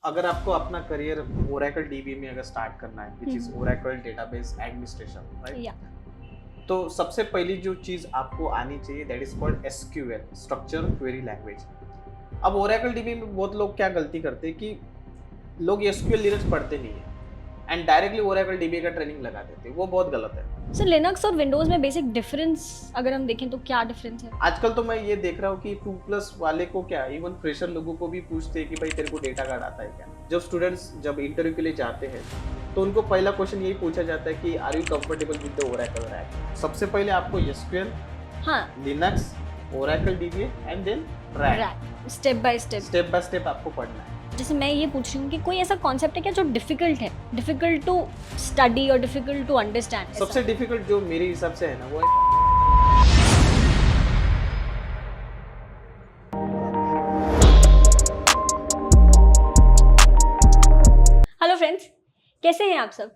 अगर आपको अपना करियर ओरेकल डीबी में अगर स्टार्ट करना है which is Oracle database administration, right? या तो सबसे पहली जो चीज आपको आनी चाहिए that is called SQL, structure query language. अब ओरेकल डीबी में बहुत लोग क्या गलती करते हैं कि लोग एसक्यूएल लिनक्स पढ़ते नहीं है एंड डायरेक्टली ओरेकल डीबी का ट्रेनिंग लगा देते हैं, वो बहुत गलत है। सर लिनक्स और विंडोज में बेसिक डिफरेंस अगर हम देखें तो क्या डिफरेंस है? आजकल तो मैं ये देख रहा हूँ कि 2+ वाले को क्या, इवन फ्रेशर लोगों को भी पूछते हैं कि भाई तेरे को डेटा कार्ड आता है क्या। जब स्टूडेंट्स जब इंटरव्यू के लिए जाते हैं तो उनको पहला क्वेश्चन यही पूछा जाता है कि are you comfortable with the Oracle RAC. सबसे पहले आपको एसक्यूएल, हाँ, Linux, Oracle DB and then RAC, RAC step by step आपको पढ़ना है। जैसे मैं ये पूछ रही हूँ कि कोई ऐसा कॉन्सेप्ट है क्या जो डिफिकल्ट है, डिफिकल्ट टू स्टडी और डिफिकल्ट टू अंडरस्टैंड? सबसे डिफिकल्ट जो मेरे हिसाब से है ना वो है हेलो फ्रेंड्स, कैसे हैं आप सब?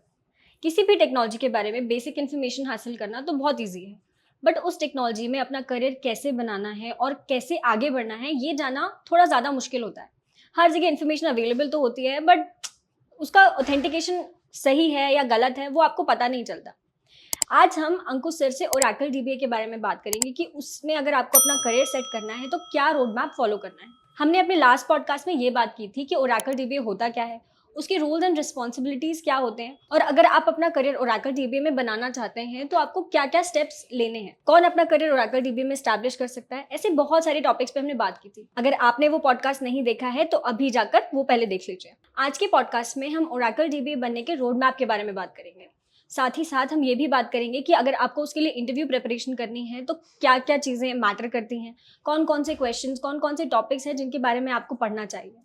किसी भी टेक्नोलॉजी के बारे में बेसिक इन्फॉर्मेशन हासिल करना तो बहुत इजी है, बट उस टेक्नोलॉजी में अपना करियर कैसे बनाना है और कैसे आगे बढ़ना है ये जानना थोड़ा ज़्यादा मुश्किल होता है। हर जगह इन्फॉर्मेशन अवेलेबल तो होती है, बट उसका ऑथेंटिकेशन सही है या गलत है वो आपको पता नहीं चलता। आज हम अंकुश सर से ओरेकल डीबीए के बारे में बात करेंगे कि उसमें अगर आपको अपना करियर सेट करना है तो क्या रोड मैप फॉलो करना है। हमने अपने लास्ट पॉडकास्ट में ये बात की थी कि ओरेकल डीबीए होता क्या है, उसके रूल्स एंड रिस्पॉन्सिबिलिटीज क्या होते हैं, और अगर आप अपना करियर ओरेकल डीबीए में बनाना चाहते हैं तो आपको क्या क्या स्टेप्स लेने हैं, कौन अपना करियर ओरेकल डीबीए में स्टैब्लिश कर सकता है। ऐसे बहुत सारे टॉपिक्स पे हमने बात की थी। अगर आपने वो पॉडकास्ट नहीं देखा है तो अभी जाकर वो पहले देख लीजिए। आज के पॉडकास्ट में हम ओरेकल डीबीए बनने के रोड मैप के बारे में बात करेंगे। साथ ही साथ हम ये भी बात करेंगे कि अगर आपको उसके लिए इंटरव्यू प्रिपरेशन करनी है तो क्या क्या चीज़ें मैटर करती हैं, कौन कौन से क्वेश्चंस, कौन कौन से टॉपिक्स हैं जिनके बारे में आपको पढ़ना चाहिए।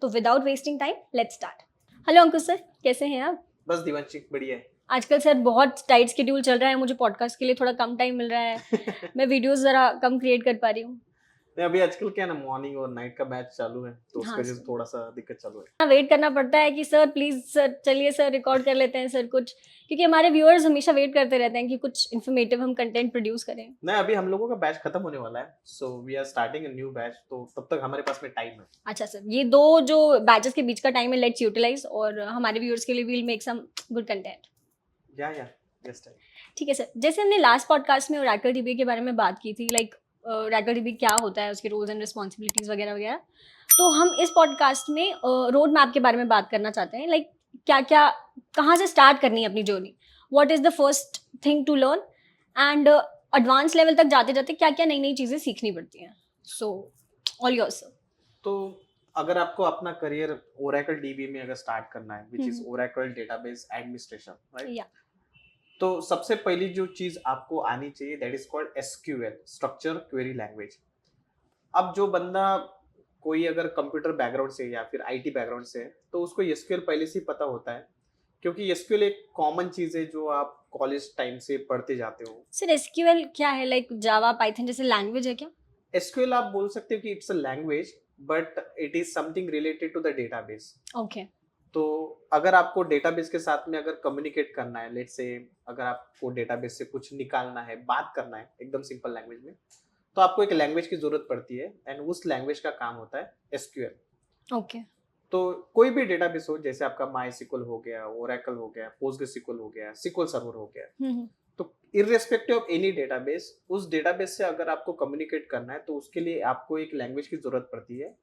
तो without wasting time let's start. Hello Ankush sir, कैसे हैं आप? बस दिवांशी बढ़िया है। आजकल सर बहुत टाइट शेड्यूल चल रहा है, मुझे पॉडकास्ट के लिए थोड़ा कम टाइम मिल रहा है। मैं वीडियोस ज़रा कम क्रिएट कर पा रही हूँ। नहीं, अभी आजकल क्या है ना, मॉर्निंग और नाइट का मैच चालू है तो उसकी हाँ वजह से सर, थोड़ा सा दिक्कत चालू है। वेट करना पड़ता है कि सर प्लीज सर चलिए सर रिकॉर्ड कर लेते हैं सर कुछ, क्योंकि हमारे व्यूअर्स हमेशा वेट करते रहते हैं कि कुछ इन्फॉर्मेटिव हम कंटेंट प्रोड्यूस करें। नहीं, अभी हम लोगों का बैच खत्म होने वाला है, so we are starting a new batch, तो तब तक हमारे पास में टाइम है। अच्छा सर, ये दो जो बैचेस के बीच का टाइम है लेट्स यूटिलाइज, और हमारे व्यूअर्स के लिए we'll make some good content. या यस टाइम। ठीक है सर, जैसे हमने लास्ट पॉडकास्ट में ओरेकल डीबी के बारे में बात की थी, लाइक ओरेकल डीबी क्या होता है, उसके रोल्स एंड रिस्पॉन्सिबिलिटीज वगैरह वगैरह, तो हम इस पॉडकास्ट में रोड मैप के बारे में बात करना चाहते हैं। लाइक क्या क्या, कहाँ से स्टार्ट करनी है अपनी journey, what is the first thing to learn, and advance level तक जाते जाते क्या क्या नई नई चीज़ें सीखनी पड़ती हैं। So all yours sir. तो अगर आपको अपना करियर ओरेकल डीबी में अगर स्टार्ट करना है which is Oracle database administration, right? या तो सबसे पहली जो चीज आपको आनी चाहिए that is called SQL, structure query language. अब जो बंदा कोई अगर कंप्यूटर बैकग्राउंड से या फिर आईटी बैकग्राउंड से है तो उसको एसक्यूएल पहले से ही पता होता है, क्योंकि एसक्यूएल एक कॉमन चीज है जो आप कॉलेज टाइम से पढ़ते जाते हो। सर एसक्यूएल क्या है, लाइक जावा पाइथन जैसे लैंग्वेज है क्या? एसक्यूएल आप बोल सकते हो कि it's a language but it is something related to the database. Okay. तो अगर आपको डेटाबेस के साथ में अगर कम्युनिकेट करना है, लेट्स से अगर आपको डेटाबेस से कुछ निकालना है, बात करना है एकदम सिंपल लैंग्वेज में, तो आपको एक लैंग्वेज की जरूरत पड़ती है एंड उस लैंग्वेज का काम होता है एसक्यूएल। ओके। तो कोई भी डेटाबेस हो, जैसे आपका माईएसक्यूएल हो गया, ओरेकल हो गया, पोस्टग्रेसक्यूएल हो गया, सीक्वल सर्वर हो गया, तो इररिस्पेक्टिव ऑफ एनी डेटाबेस, उस डेटाबेस से अगर आपको कम्युनिकेट करना है तो उसके लिए आपको एक लैंग्वेज की जरूरत पड़ती है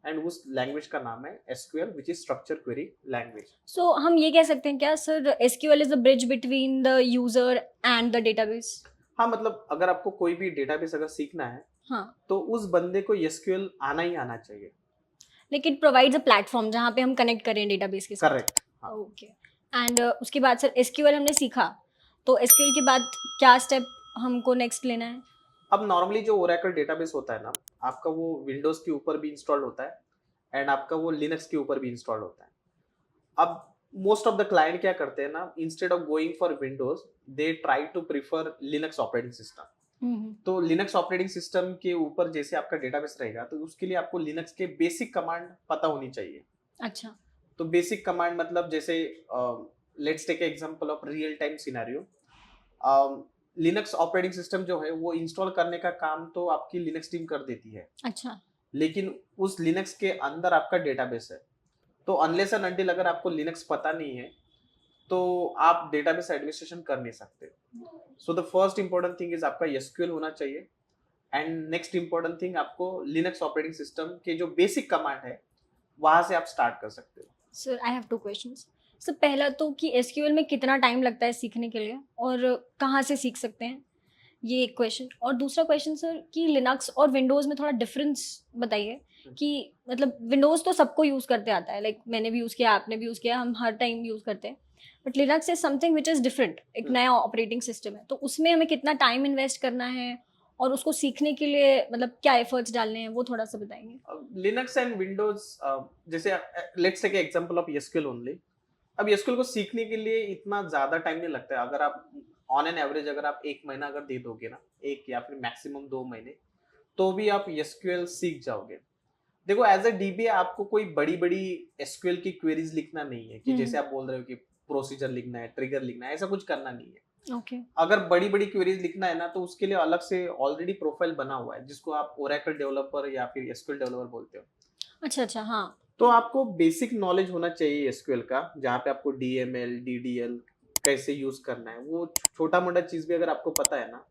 एंड उस लैंग्वेज का नाम है SQL which is structure query language. So हम ये कह सकते हैं क्या sir, SQL is the bridge between the user and the database? हाँ, मतलब अगर आपको कोई भी डेटाबेस अगर सीखना है हाँ, तो उस बंदे को एसक्यूएल आना ही आना चाहिए। Like it provides a platform जहाँ पे हम कनेक्ट करें डेटाबेस के साथ। करेक्ट। हाँ। ओके। एंड उसके बाद सर एसक्यूएल हमने सीखा, तो एसक्यूएल के बाद क्या स्टेप हमको नेक्स्ट लेना है? अब नॉर्मली जो ओरेकल डेटाबेस होता है ना, आपका वो विंडोज के ऊपर भी इंस्टॉल होता है एंड आपका वो लिनक्स के ऊपर भी इंस्टॉल होता है। अब मोस्ट ऑफ द क्लाइंट क्या करते हैं ना, instead of going for Windows they try to prefer Linux operating system. तो लिनक्स ऑपरेटिंग सिस्टम के ऊपर जैसे आपका डेटाबेस रहेगा तो उसके लिए आपको लिनक्स के बेसिक कमांड पता होनी चाहिए। अच्छा। तो बेसिक कमांड मतलब जैसे let's take example of real time scenario. Linux operating system जो है वो इंस्टॉल करने का काम तो आपकी लिनक्स टीम कर देती है, अच्छा। लेकिन उस लिनक्स के अंदर आपका डेटाबेस है, तो अनलेस एंड अनटिल अगर आपको लिनक्स पता नहीं है तो आप डेटाबेस एडमिनिस्ट्रेशन कर नहीं सकते। So the first important thing is आपका एसक्यूएल होना चाहिए, एंड नेक्स्ट इंपॉर्टेंट थिंग आपको लिनक्स ऑपरेटिंग सिस्टम के जो बेसिक कमांड है वहां से आप स्टार्ट कर सकते हो। Sir I have 2 questions. Sir पहला तो कि एसक्यूएल में कितना टाइम लगता है सीखने के लिए और कहाँ से सीख सकते हैं? ये एक क्वेश्चन। और दूसरा क्वेश्चन सर कि लिनक्स और विंडोज़ में थोड़ा डिफरेंस बताइए कि मतलब विंडोज़ तो सबको यूज़ करते आता है, लाइक मैंने भी यूज़ किया, आपने भी यूज़ किया, हम हर टाइम यूज़ करते हैं। But Linux is something which is different, एक नया ऑपरेटिंग सिस्टम है। तो उसमें हमें कितना टाइम इन्वेस्ट करना है और उसको सीखने के लिए मतलब क्या एफर्ट्स डालने हैं, वो थोड़ा-सा बताएँगे? लिनक्स एंड विंडोज, जैसे let's take example of SQL only. अब एसक्यूएल को सीखने के लिए इतना ज्यादा टाइम नहीं लगता है। अगर आप ऑन एन एवरेज अगर आप 1 महीना अगर दे दोगे ना, एक या फिर मैक्सिमम 2 महीने, तो भी आप एसक्यूएल सीख जाओगे। देखो एज अ डीबी आपको कोई बड़ी बड़ी एसक्यूएल की क्वेरीज लिखना नहीं है कि जैसे आप बोल रहे हो कि प्रोसीजर लिखना है, ट्रिगर लिखना है, ऐसा कुछ करना नहीं है। ओके। अगर बड़ी बड़ी क्वेरीज लिखना है ना तो उसके लिए अलग से ऑलरेडी प्रोफाइल बना हुआ है जिसको आप ओरेकल डेवलपर या फिर एसक्यूएल डेवलपर बोलते हो। अच्छा, हाँ। तो आपको बेसिक नॉलेज होना चाहिए एसक्यूएल का, जहाँ पे आपको डीएमएल डीडीएल कैसे यूज करना है, वो छोटा मोटा चीज भी अगर आपको पता है ना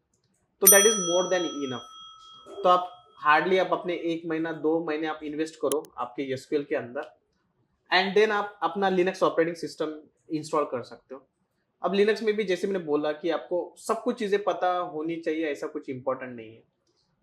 तो that is more than enough. तो आप हार्डली आप अपने 1 महीना 2 महीने आप इन्वेस्ट करो आपके एसक्यूएल के अंदर, एंड देन आप अपना लिनक्स ऑपरेटिंग सिस्टम इंस्टॉल कर सकते हो। अब लिनक्स में भी जैसे मैंने बोला कि आपको सब कुछ चीजें पता होनी चाहिए, ऐसा कुछ इंपॉर्टेंट नहीं है।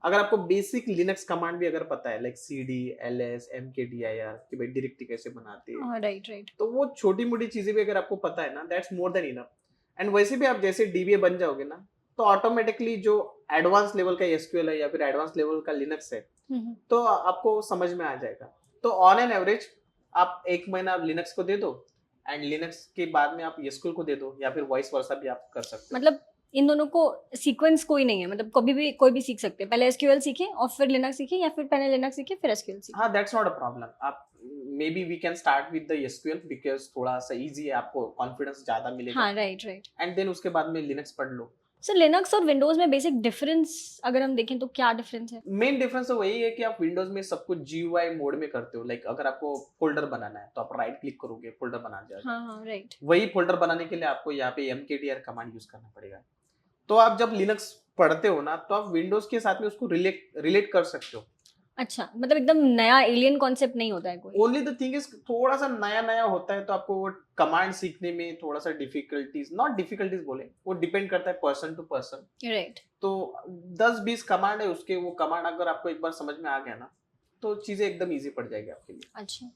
अगर आपको बेसिक लिनक्स कमांड भी अगर पता है लाइक cd ls mkdir कि भाई डायरेक्टरी कैसे बनाते हैं, राइट, राइट। तो वो छोटी मोटी चीजें भी अगर आपको पता है ना that's more than enough. And वैसे भी आप जैसे डीबीए बन जाओगे ना तो ऑटोमेटिकली जो एडवांस लेवल का एसक्यूएल है या फिर एडवांस लेवल का लिनक्स है तो आपको समझ में आ जाएगा। तो ऑन एन एवरेज आप 1 महीना लिनक्स को दे दो, एंड लिनक्स के बाद में आप एसक्यूएल को दे दो, या फिर वॉइस वर्सा भी आप कर सकते हो। मतलब इन दोनों को सीक्वेंस कोई नहीं है, मतलब कभी भी कोई भी सीख सकते हैं। पहले एसक्यूएल सीखे और फिर लिनक्स सीखे, या फिर पहले लिनक्स सीखे फिर एसक्यूएल सीखे? हाँ दैट्स नॉट अ प्रॉब्लम। आप maybe we can start with the SQL because थोड़ा सा इजी है, आपको कॉन्फिडेंस ज्यादा मिलेगा, हाँ, राइट, राइट। एंड देन उसके बाद में लिनक्स पढ़ लो। सर लिनक्स और विंडोज में बेसिक डिफरेंस अगर हम देखें तो क्या डिफरेंस है? मेन डिफरेंस तो वही है कि आप विंडोज में सब कुछ जीयूआई मोड में करते हो। लाइक अगर आपको फोल्डर बनाना है तो आप राइट क्लिक करोगे, फोल्डर बना जाएगा। हाँ, हाँ, राइट। वही फोल्डर बनाने के लिए आपको यहाँ पे mkdir कमांड यूज करना पड़ेगा। तो आप जब लिनक्स पढ़ते हो ना तो आप विंडोज के साथ में उसको रिलेट रिलेट कर सकते हो। अच्छा, मतलब एकदम नया एलियन कॉन्सेप्ट नहीं होता है कोई? ओनली द थिंग इज थोड़ा सा नया नया होता है तो आपको वो कमांड सीखने में थोड़ा सा डिफिकल्टीज, नॉट डिफिकल्टीज बोले, वो डिपेंड करता है पर्सन टू पर्सन। राइट। तो 10-20 कमांड है उसके, वो कमांड अगर आपको एक बार समझ में आ गया ना तो चीजें एकदम इजी पड़ जाएगी आपके लिए। अच्छा,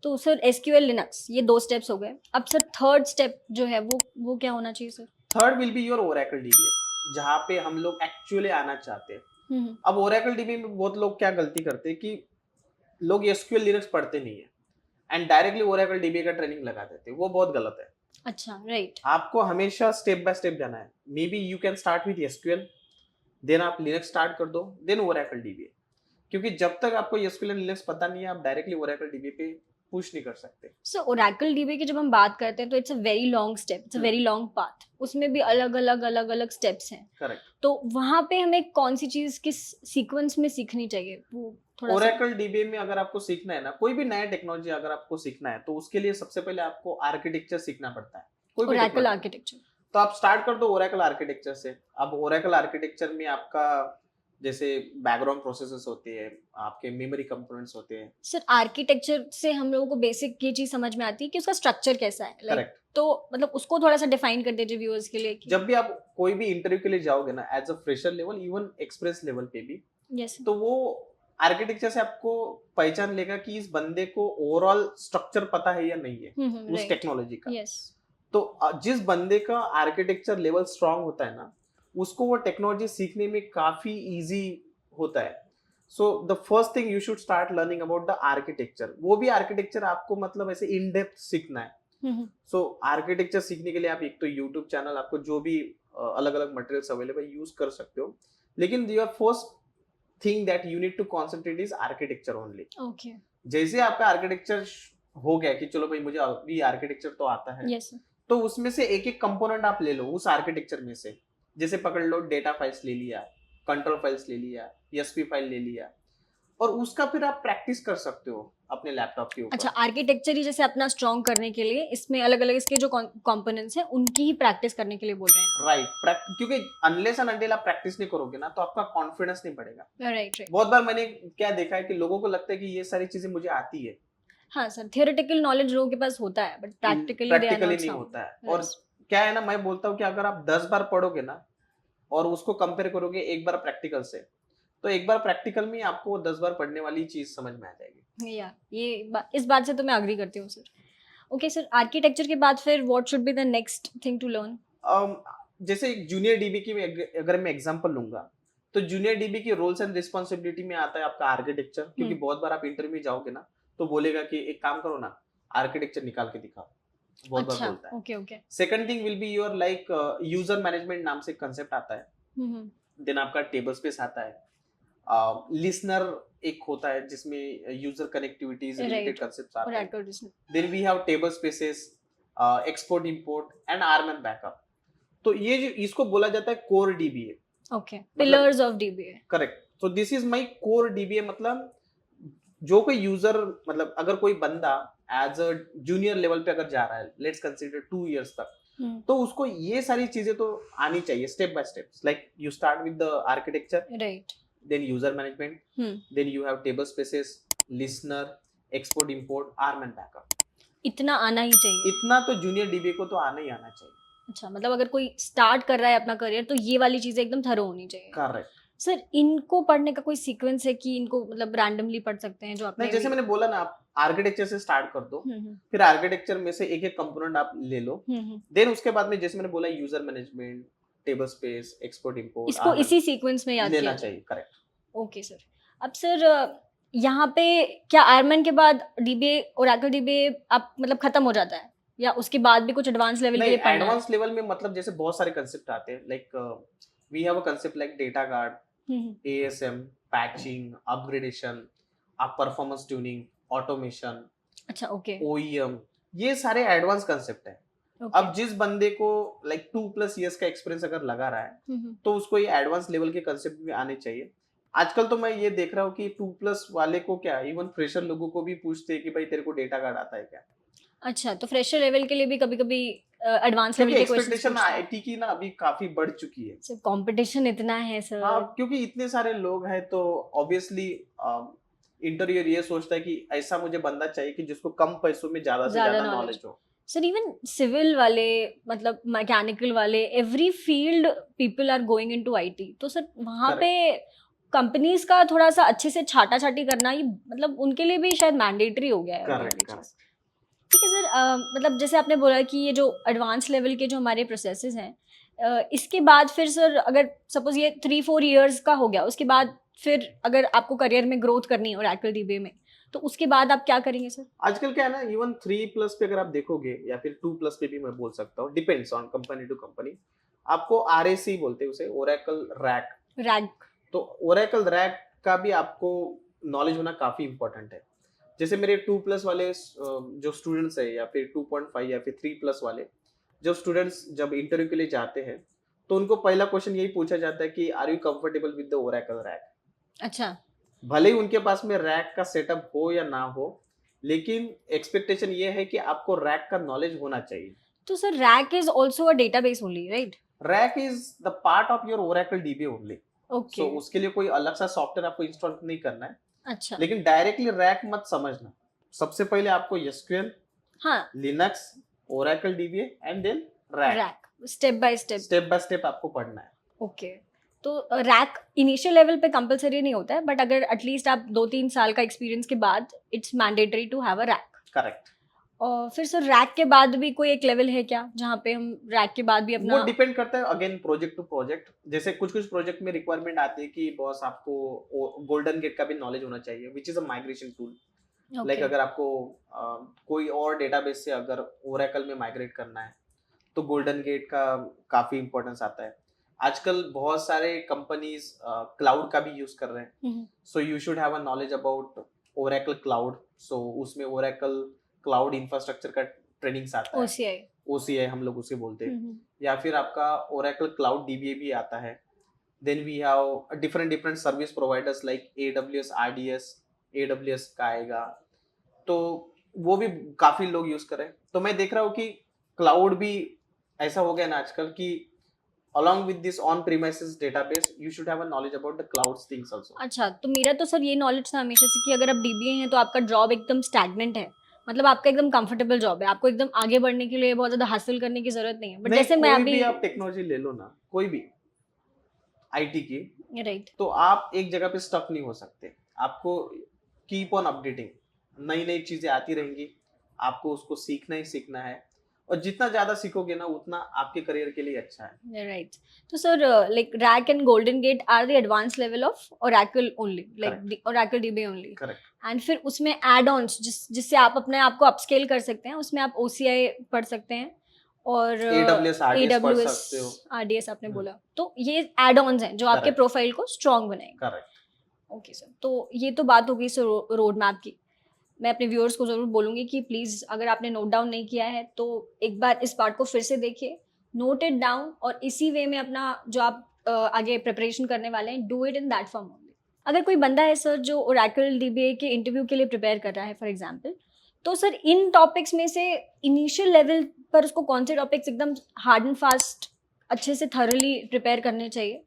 तो सर एसक्यूएल लिनक्स ये 2 स्टेप्स हो गए। अब सर थर्ड स्टेप जो है वो क्या होना चाहिए sir? Third will be your Oracle dBA, जहाँ पे हम लोग एक्चुअली आना चाहते हैं। अब ओरेकल डीबीए में बहुत लोग क्या गलती करते हैं कि लोग एसक्यूएल लिनक्स पढ़ते नहीं है एंड डायरेक्टली ओरेकल डीबीए का ट्रेनिंग लगा देते हैं, वो बहुत गलत है। अच्छा, राइट। आपको हमेशा स्टेप बाय स्टेप जाना है। Maybe you can start with SQL, then आप लिनक्स स्टार्ट कर दो, देन ओरेकल डीबीए। क्योंकि जब तक आपको एसक्यूएल एंड लिनक्स पता नहीं है आप डायरेक्टली ओरेकल डीबीए पे पुश नहीं कर सकते। सो ओरेकल डीबी की जब हम बात करते हैं तो it's a very long step, it's a very long path. उसमें भी अलग-अलग स्टेप्स हैं। करेक्ट। तो वहाँ पे हमें कौन सी चीज़ किस सीक्वेंस में सीखनी चाहिए? वो थोड़ा सा। ओरेकल डीबीए में अगर आपको सीखना है ना, कोई भी नया टेक्नोलॉजी अगर आपको सीखना है तो उसके लिए सबसे पहले आपको आर्किटेक्चर सीखना पड़ता है, कोई भी ओरेकल टेक्नोलॉजी। आर्किटेक्चर। तो आप स्टार्ट कर दो ओरेकल आर्किटेक्चर से। अब ओरेकल आर्किटेक्चर में आपका जैसे बैकग्राउंड प्रोसेसेस होते हैं, आपके मेमोरी कंपोनेंट्स होते हैं। सर आर्किटेक्चर से हम लोगों को बेसिक ये चीज़ समझ में आती है कि उसका स्ट्रक्चर कैसा है, लाइक करेक्ट। तो मतलब उसको थोड़ा सा डिफाइन कर दीजिए व्यूअर्स के लिए कि जब भी आप कोई भी इंटरव्यू के लिए जाओगे ना as a fresher level, even express level पे भी, यस। तो वो आर्किटेक्चर से आपको पहचान लेगा कि इस बंदे को ओवरऑल स्ट्रक्चर पता है या नहीं है उस राइट। टेक्नोलॉजी का। यस। तो जिस बंदे का आर्किटेक्चर लेवल स्ट्रांग होता है ना उसको वो टेक्नोलॉजी सीखने में काफी इजी होता है। So the first thing you should start learning about the architecture. वो भी आर्किटेक्चर आपको मतलब ऐसे इन डेप्थ सीखना है। सो आर्किटेक्चर सीखने के लिए आप एक तो यूट्यूब चैनल, आपको जो भी अलग अलग मटेरियल्स अवेलेबल यूज कर सकते हो, लेकिन your first thing that you need to concentrate is architecture only. Okay. जैसे आपका आर्किटेक्चर हो गया कि चलो भाई मुझे अभी आर्किटेक्चर तो आता है, यस। तो उसमें से एक एक कंपोनेंट आप ले लो उस आर्किटेक्चर में से। जैसे पकड़ लो डेटा फाइल्स ले लिया, कंट्रोल फाइल्स ले लिया, एसपी फाइल ले लिया, और उसका फिर आप प्रैक्टिस कर सकते हो अपने लैपटॉप के ऊपर। अच्छा, आर्किटेक्चर ही जैसे अपना स्ट्रॉन्ग करने के लिए इसमें अलग अलग इसके जो कंपोनेंट्स हैं उनकी ही प्रैक्टिस करने के लिए बोल रहे हैं। राइट, क्योंकि अनलेस एंड अनटिल आप प्रैक्टिस नहीं करोगे ना तो आपका कॉन्फिडेंस नहीं बढ़ेगा। Right right. बहुत बार मैंने क्या देखा है कि लोगों को लगता है कि ये सारी चीजें मुझे आती है, हाँ सर, थियोरेटिकल नॉलेज लोगों के पास होता है but practically they are practically not नहीं साउंड। होता है। और क्या है ना, मैं बोलता हूँ कि अगर आप 10 बार पढ़ोगे ना और उसको कंपेयर करोगे एक बार प्रैक्टिकल से, तो एक बार प्रैक्टिकल में आपको 10 बार पढ़ने वाली चीज समझ में आ जाएगी। या इस बात से तो मैं अग्री करती हूँ सर। ओके सर, आर्किटेक्चर के बाद फिर what should be the next thing to learn? um, जैसे एक जूनियर डीबी की अगर मैं एग्जांपल लूंगा, तो जूनियर डीबी की रोल्स एंड रिस्पॉन्सिबिलिटी में आता है आपका आर्किटेक्चर, क्योंकि बहुत बार आप इंटरव्यू में जाओगे ना तो बोलेगा कि एक काम करो ना, आर्किटेक्चर निकाल के दिखाओ, बहुत बार अच्छा, बोलता है। Okay okay. Second thing will be your like user management नाम से कंसेप्ट आता है। हम्म। देन आपका टेबल स्पेस आता है, लिसनर एक होता है जिसमें user connectivities related right, concepts और आते हैं। Activities. Then we have table spaces, export import and arm and backup. तो ये जो इसको बोला जाता है core DBA. Okay, pillars of DBA. Correct, तो this is my core dBA. मतलब जो कोई यूजर, मतलब अगर कोई बंदा एज अ जूनियर लेवल पे अगर जा रहा है, लेट्स कंसीडर 2 इयर्स तक, तो उसको ये सारी चीजें तो आनी चाहिए step by step. Like you start with the architecture, right. then user management, then you have table spaces, listener, export import, arm and backup। इतना आना ही चाहिए। इतना तो जूनियर डीबी को तो आना ही आना चाहिए। अच्छा, मतलब अगर कोई स्टार्ट कर रहा है अपना करियर तो ये वाली चीजें एकदम थरो होनी चाहिए। करेक्ट। सर, इनको पढ़ने का कोई सीक्वेंस है कि इनको मतलब रैंडमली पढ़ सकते हैं जो आपने नहीं, जैसे मैंने बोला ना, आप आर्किटेक्चर से स्टार्ट कर दो, हम्म फिर आर्किटेक्चर में से एक एक कंपोनेंट आप ले लो, देन उसके बाद में जैसे मैंने बोला user management, table space, export import, इसको इसी सीक्वेंस में याद लेना किया चाहिए। करेक्ट। Okay sir. अब सर, यहाँ पे क्या आयरमैन के बाद डीबीए ओरेकल डीबीए आप मतलब खत्म हो जाता है या उसके बाद भी कुछ एडवांस लेवल के लिए नहीं, पढ़ना है? एडवांस लेवल में मतलब जैसे बहुत सारे कंसेप्ट आते हैं, like we have a concept like data guard, ASM, patching, upgradation, आप परफॉर्मेंस ट्यूनिंग, ऑटोमेशन, अच्छा, ओके OEM, ये सारे एडवांस कंसेप्ट है। अब जिस बंदे को लाइक 2+ इयर्स का एक्सपीरियंस अगर लगा रहा है तो उसको ये एडवांस लेवल के कंसेप्ट भी आने चाहिए। आजकल तो मैं ये देख रहा हूँ कि 2+ वाले को क्या, इवन फ्रेशर लोगों को भी पूछते हैं कि भाई तेरे को डेटा गार्ड आता है क्या। अच्छा, तो फ्रेशर लेवल के लिए भी कभी कभी एडवांस लेवल क्योंकि के क्वेश्चंस एक्सपेक्टेशन पूछते हैं। आईटी की ना अभी काफी बढ़ चुकी है। सर, कंपटीशन इतना है सर। हाँ, क्योंकि इतने सारे लोग हैं तो ऑब्वियसली इंटरव्यूअर ये सोचता है कि ऐसा मुझे बंदा चाहिए कि जिसको कम पैसों में ज्यादा से ज्यादा ज्यादा knowledge नॉलेज हो। सर, इवन सिविल वाले मतलब मैकेनिकल वाले every field people are going into IT, तो सर वहाँ पे कंपनीज का थोड़ा सा अच्छे से छाटा छाटी करना ये मतलब उनके लिए भी शायद मैंडेटरी हो गया है ये वाली करेक्ट। चीज़। ठीक है सर, मतलब जैसे आपने बोला कि ये जो एडवांस लेवल के जो हमारे प्रोसेसेस हैं, इसके बाद फिर सर अगर सपोज ये 3-4 इयर्स का हो गया, उसके बाद फिर अगर आपको करियर में ग्रोथ करनी है ओरेकल डीबीए में, तो उसके बाद आप क्या करेंगे सर? आजकल क्या है ना, इवन 3+ पे अगर आप देखोगे या फिर 2+ पे भी मैं बोल सकता हूँ, depends on company to company. आपको RAC बोलते हैं उसे, ओरेकल रैक। रैक। तो ओरेकल रैक का भी आपको नॉलेज होना काफी इंपॉर्टेंट है। जैसे मेरे 2+ वाले जो स्टूडेंट्स है या फिर 2.5 या फिर 3+ वाले जब स्टूडेंट्स जब इंटरव्यू के लिए जाते हैं तो उनको पहला क्वेश्चन यही पूछा जाता है कि are you comfortable with the Oracle RAC. अच्छा। भले ही उनके पास में रैक का सेटअप हो या ना हो, लेकिन एक्सपेक्टेशन ये है कि आपको रैक का नॉलेज होना चाहिए। तो sir RAC is also a database only, right? RAC is the part of your Oracle DB only. Okay. So उसके लिए कोई अलग सा सॉफ्टवेयर आपको इंस्टॉल नहीं करना है। अच्छा। लेकिन डायरेक्टली रैक मत समझना। सबसे पहले आपको एसक्यूएल, हाँ, Linux, Oracle DBA and then RAC, RAC step by step आपको पढ़ना है। ओके। तो रैक इनिशियल लेवल पे कंपलसरी नहीं होता है, बट अगर एटलीस्ट आप 2-3 साल का एक्सपीरियंस के बाद it's mandatory to have a RAC. Correct. और फिर सर रैक के बाद भी कोई एक लेवल है क्या जहाँ पे हम रैक के बाद भी अपना? वो डिपेंड करता है अगेन प्रोजेक्ट टू प्रोजेक्ट। जैसे कुछ कुछ प्रोजेक्ट में रिक्वायरमेंट आती है कि बॉस आपको गोल्डन गेट का भी नॉलेज होना चाहिए, which is a migration tool. Like अगर आपको कोई और डेटाबेस से अगर ओरेकल में माइग्रेट करना है तो गोल्डन गेट का काफी इंपॉर्टेंस आता है। आजकल बहुत सारे कंपनीज क्लाउड का भी यूज कर रहे हैं, so you should have a knowledge about Oracle cloud. So उसमें ओरेकल क्लाउड इंफ्रास्ट्रक्चर का ट्रेनिंग्स आता है, OCI हम लोग उसे बोलते हैं। या फिर आपका ओरेकल क्लाउड डीबीए भी आता है, then we have different service providers like AWS, RDS, AWS का आएगा, तो वो भी काफी लोग यूज कर रहे हैं। तो मैं देख रहा हूँ कि क्लाउड भी ऐसा हो गया ना आजकल कि along with this on premises database you should have a knowledge about the cloud things also। अच्छा, तो मेरा तो सर ये नॉलेज था हमेशा से कि अगर आप डीबीए हैं तो आपका जॉब एकदम स्टैग्नेंट है, मतलब आपका एकदम कंफर्टेबल जॉब है, आपको एकदम आगे बढ़ने के लिए बहुत ज्यादा हासिल करने की जरूरत नहीं है। बट नहीं, जैसे मैं कोई अभी भी आप टेक्नोलॉजी ले लो ना, कोई भी आईटी की, राइट, तो आप एक जगह पे स्टक नहीं हो सकते। आपको कीप ऑन अपडेटिंग, नई नई चीजें आती रहेंगी, आपको उसको सीखना ही सीखना है, और जितना ज्यादा सीखोगे ना उतना आपके करियर के लिए अच्छा है। राइट। तो sir like RAC and Golden Gate are the advance level of Oracle only, like Oracle DB only, correct. And फिर उसमें एड ऑन्स जिससे आप अपने आप को अपस्केल कर सकते हैं, उसमें आप ओसीआई पढ़ सकते हैं और AWS, RDS पढ़ AWS, सकते हो। RDS आपने बोला, तो ये एड ऑन्स हैं जो आपके Correct. प्रोफाइल को स्ट्रॉन्ग बनाएंगे। करेक्ट। ओके सर, तो ये तो बात हो गई सर रोड मैप की। मैं अपने व्यूअर्स को ज़रूर बोलूँगी कि प्लीज़ अगर आपने नोट डाउन नहीं किया है तो एक बार इस पार्ट को फिर से देखिए, नोट इट डाउन, और इसी वे में अपना जो आप आगे प्रिपरेशन करने वाले हैं, do it in that form only. अगर कोई बंदा है सर जो ओरेकल डीबीए के इंटरव्यू के लिए प्रिपेयर कर रहा है फॉर एग्जांपल, तो सर इन टॉपिक्स में से इनिशियल लेवल पर उसको कौन से टॉपिक्स एकदम हार्ड एंड फास्ट अच्छे से थरोली प्रिपेयर करने चाहिए,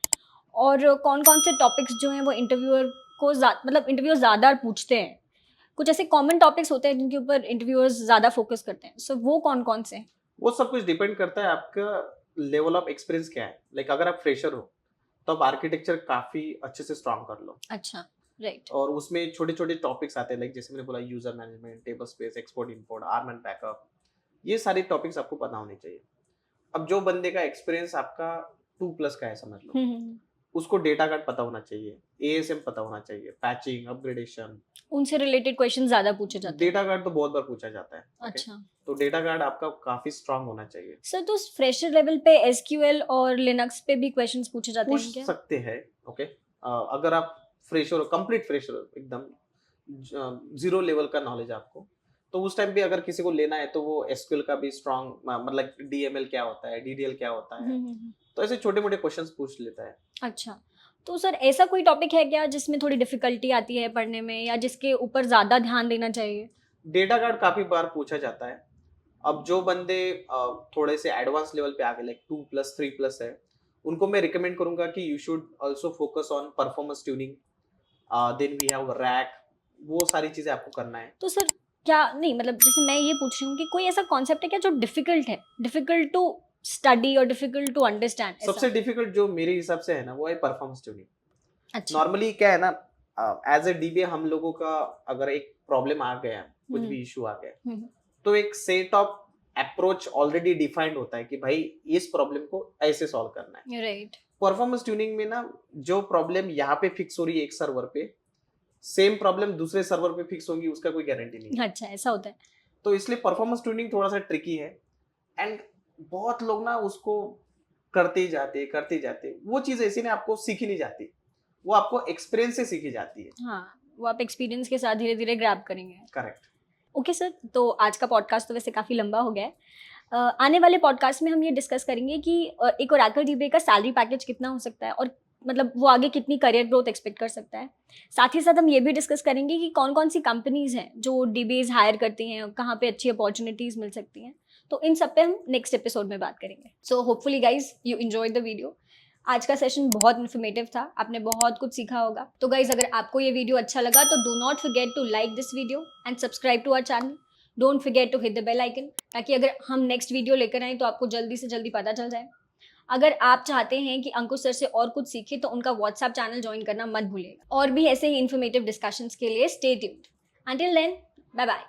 और कौन कौन से टॉपिक्स जो हैं वो इंटरव्यूअर को मतलब इंटरव्यूअर ज़्यादा पूछते हैं, कुछ ऐसे कॉमन टॉपिक्स होते हैं जिनके ऊपर इंटरव्यूअर्स ज़्यादा फोकस करते हैं, सो वो कौन कौन से हैं? वो सब कुछ डिपेंड करता है आपका लेवल ऑफ एक्सपीरियंस क्या है। लाइक अगर आप फ्रेशर हो तो आप आर्किटेक्चर काफी अच्छे से स्ट्रॉन्ग कर लो, अच्छा, राइट। और उसमें छोटे छोटे टॉपिक्स आते हैं, लाइक जैसे मैंने बोला user management, table space, export import, arm and backup, ये सारे टॉपिक्स आपको पता होने चाहिए। अब जो बंदे का एक्सपीरियंस आपका 2+ का है समझ लो, उसको डेटा कार्ड पता होना चाहिए, ASM पता होना चाहिए, पैचिंग, अपग्रेडेशन, उनसे रिलेटेड क्वेश्चन ज़्यादा पूछे जाते हैं। डेटा कार्ड तो बहुत बार पूछा जाता है। okay? अच्छा, तो डेटा कार्ड आपका काफी स्ट्रांग होना चाहिए। सर तो फ्रेशर लेवल पे एसक्यूएल और लिनक्स पे भी क्वेश्चंस पूछे जाते हैं पूछ क्या? सकते हैं। ओके, अगर आप फ्रेशर हो, कंप्लीट फ्रेशर हो, एकदम जीरो लेवल का नॉलेज आपको, तो उस टाइम भी अगर किसी को लेना है तो वो एसक्यूएल का भी स्ट्रांग, मतलब DML क्या होता है, DDL क्या होता है, तो ऐसे छोटे मोटे क्वेश्चंस पूछ लेता है। अच्छा, तो सर ऐसा कोई टॉपिक है क्या जिसमें थोड़ी डिफिकल्टी आती है पढ़ने में, या जिसके ऊपर ज़्यादा ध्यान देना चाहिए? डेटा कार्ड काफी बार पूछा जाता है। अब जो बंदे थोड़े से एडवांस लेवल पे आ गए, लाइक 2+, 3+ है, उनको मैं रिकमेंड करूंगा कि you should also focus on performance tuning, then we have RAC, वो सारी चीजें आपको करना है। तो सर क्या नहीं, मतलब जैसे मैं ये पूछ रही हूँ कि कोई ऐसा कॉन्सेप्ट है क्या जो डिफिकल्ट है, डिफिकल्ट टू स्टडी और डिफिकल्ट टू अंडरस्टैंड? सबसे डिफिकल्ट जो मेरे हिसाब से है ना, वो है परफॉर्मेंस ट्यूनिंग। अच्छा, नॉर्मली क्या है ना, एज ए DBA हम लोगों का अगर एक प्रॉब्लम आ गया, कुछ भी इशू आ गया, तो एक set of approach already defined होता है कि भाई इस प्रॉब्लम को ऐसे सॉल्व करना है। राइट। परफॉर्मेंस ट्यूनिंग में ना, जो प्रॉब्लम यहाँ पे फिक्स हो रही है एक सर्वर पे, सेम प्रॉब्लम दूसरे सर्वर पे फिक्स होगी, उसका कोई गारंटी नहीं है। अच्छा, ऐसा होता है। तो इसलिए परफॉर्मेंस ट्यूनिंग थोड़ा सा ट्रिकी है, एंड बहुत लोग ना उसको करते ही जाते, वो चीज ऐसी ना आपको सीखी नहीं जाती, वो आपको एक्सपीरियंस से सीखी जाती है। हाँ, वो आप एक्सपीरियंस के साथ धीरे धीरे ग्रैब करेंगे। करेक्ट। ओके सर, तो आज का पॉडकास्ट तो वैसे काफ़ी लंबा हो गया है। आने वाले पॉडकास्ट में हम ये डिस्कस करेंगे कि एक ओरेकल डीबीए का सैलरी पैकेज कितना हो सकता है, और मतलब वो आगे कितनी करियर ग्रोथ एक्सपेक्ट कर सकता है। साथ ही साथ हम ये भी डिस्कस करेंगे कि कौन कौन सी कंपनीज हैं जो डीबीएज हायर करती हैं, कहाँ पे अच्छी अपॉर्चुनिटीज़ मिल सकती हैं। तो इन सब पे हम नेक्स्ट एपिसोड में बात करेंगे। So hopefully guys you enjoy the video. आज का सेशन बहुत इन्फॉर्मेटिव था, आपने बहुत कुछ सीखा होगा। तो गाइज अगर आपको ये वीडियो अच्छा लगा तो do not forget to like this video and subscribe to our channel. Don't forget to hit the bell icon, ताकि अगर हम नेक्स्ट वीडियो लेकर आए तो आपको जल्दी से जल्दी पता चल जाए। अगर आप चाहते हैं कि अंकुश सर से और कुछ सीखे तो उनका व्हाट्सएप चैनल ज्वाइन करना मत भूलिएगा, और भी ऐसे ही इन्फॉर्मेटिव डिस्कशंस के लिए stay tuned. Until then, bye bye.